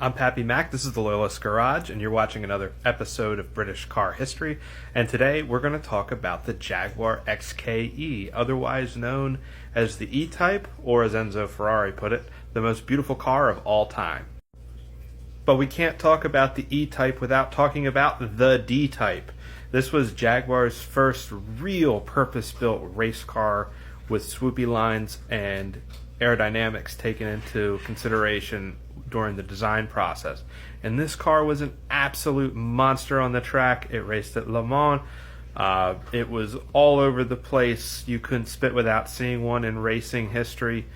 I'm Pappy Mac, this is the Loyalist Garage, and you're watching another episode of British Car History. And today we're going to talk about the Jaguar XKE, otherwise known as the E-Type, or as Enzo Ferrari put it, the most beautiful car of all time. But we can't talk about the E-Type without talking about the D-Type. This was Jaguar's first real purpose-built race car with swoopy lines and aerodynamics taken into consideration during the design process. And this car was an absolute monster on the track. It raced at Le Mans. It was all over the place. You couldn't spit without seeing one in racing history.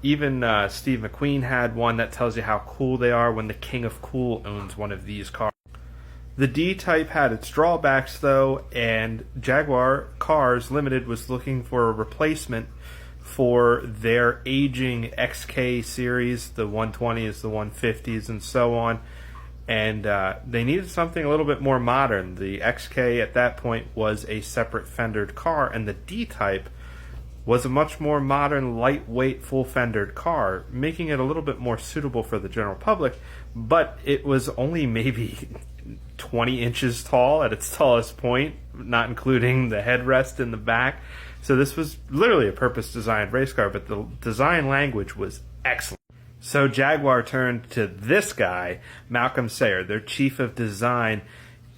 Even Steve McQueen had one. That tells you how cool they are when the King of Cool owns one of these cars. The D-Type had its drawbacks, though, and Jaguar Cars Limited was looking for a replacement for their aging XK series, the 120s, the 150s, and so on. And they needed something a little bit more modern. The XK at that point was a separate fendered car, and the D-Type was a much more modern, lightweight, full-fendered car, making it a little bit more suitable for the general public, but it was only maybe 20 inches tall at its tallest point, not including the headrest in the back. So this was literally a purpose-designed race car, but the design language was excellent. So Jaguar turned to this guy, Malcolm Sayer, their chief of design,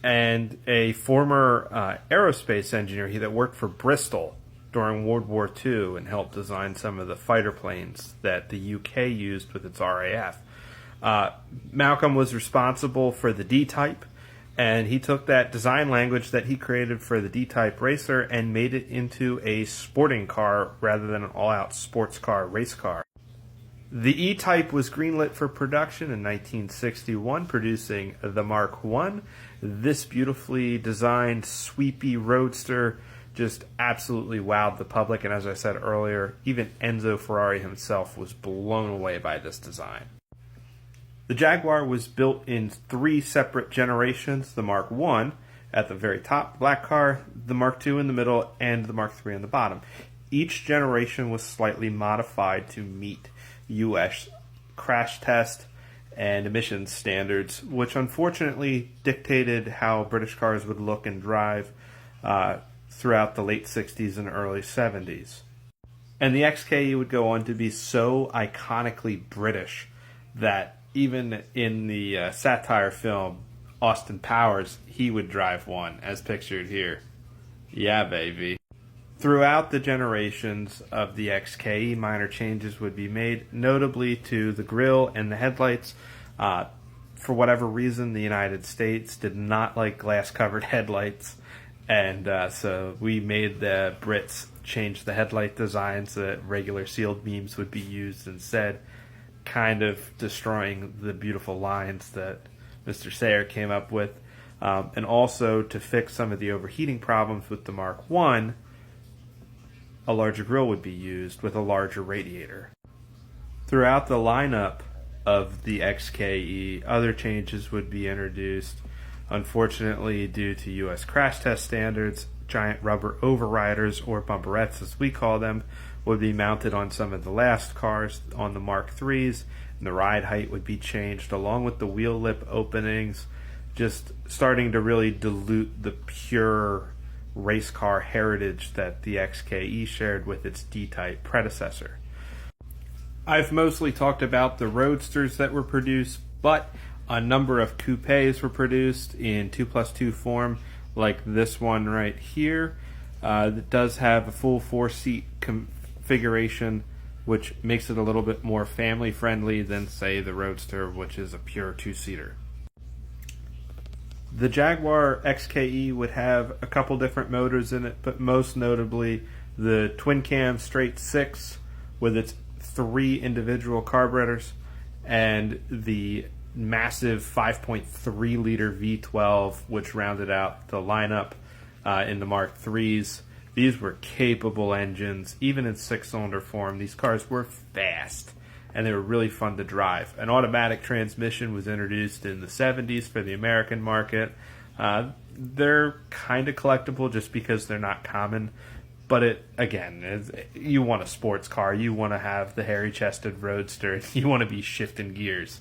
and a former aerospace engineer that worked for Bristol during World War II and helped design some of the fighter planes that the UK used with its RAF. Malcolm was responsible for the D-Type, and he took that design language that he created for the D-Type racer and made it into a sporting car rather than an all-out sports car race car. The E-Type was greenlit for production in 1961, producing the Mark I. This beautifully designed, sweepy roadster just absolutely wowed the public, and as I said earlier, even Enzo Ferrari himself was blown away by this design. The Jaguar was built in 3 separate generations: the Mark I at the very top, black car, the Mark II in the middle, and the Mark III on the bottom. Each generation was slightly modified to meet U.S. crash test and emissions standards, which unfortunately dictated how British cars would look and drive throughout the late 60s and early 70s. And the XKE would go on to be so iconically British that even in the satire film Austin Powers, he would drive one, as pictured here. Yeah, baby. Throughout the generations of the XKE, minor changes would be made, notably to the grille and the headlights. For whatever reason, the United States did not like glass-covered headlights, and so we made the Brits change the headlight design so that regular sealed beams would be used instead, kind of destroying the beautiful lines that Mr. Sayer came up with. And also, to fix some of the overheating problems with the Mark I, a larger grille would be used with a larger radiator. Throughout the lineup of the XKE, other changes would be introduced. Unfortunately, due to U.S. crash test standards, giant rubber overriders, or bumperettes as we call them, would be mounted on some of the last cars on the Mark IIIs, and the ride height would be changed along with the wheel lip openings, just starting to really dilute the pure race car heritage that the XKE shared with its D-Type predecessor. I've mostly talked about the roadsters that were produced, but a number of coupes were produced in 2+2 form, like this one right here. It does have a full 4-seat configuration, which makes it a little bit more family-friendly than, say, the Roadster, which is a pure 2-seater. The Jaguar XKE would have a couple different motors in it, but most notably the twin-cam straight 6 with its 3 individual carburetors, and the massive 5.3-liter V12, which rounded out the lineup in the Mark IIIs. These were capable engines, even in 6-cylinder form. These cars were fast, and they were really fun to drive. An automatic transmission was introduced in the 70s for the American market. They're kind of collectible just because they're not common, but you want a sports car, you want to have the hairy-chested roadster, you want to be shifting gears.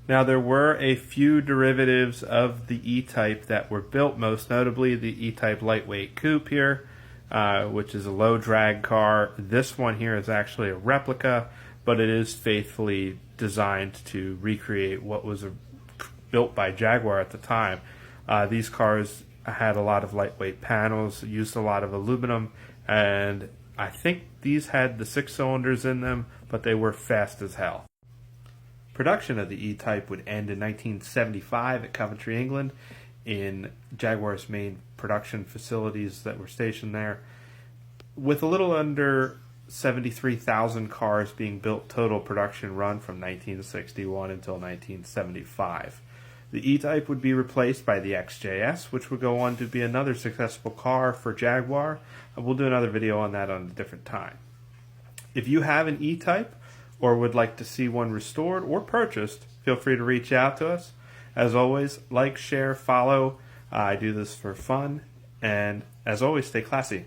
Now, there were a few derivatives of the E-Type that were built, most notably the E-Type lightweight coupe here, which is a low drag car. This one here is actually a replica, but it is faithfully designed to recreate what was built by Jaguar at the time. These cars had a lot of lightweight panels, used a lot of aluminum, and I think these had the 6 cylinders in them, but they were fast as hell. Production of the E-Type would end in 1975 at Coventry, England, in Jaguar's main production facilities that were stationed there, with a little under 73,000 cars being built total production run from 1961 until 1975. The E-Type would be replaced by the XJS, which would go on to be another successful car for Jaguar. We'll do another video on that on a different time. If you have an E-Type or would like to see one restored or purchased, feel free to reach out to us. As always, like, share, follow. I do this for fun. And as always, stay classy.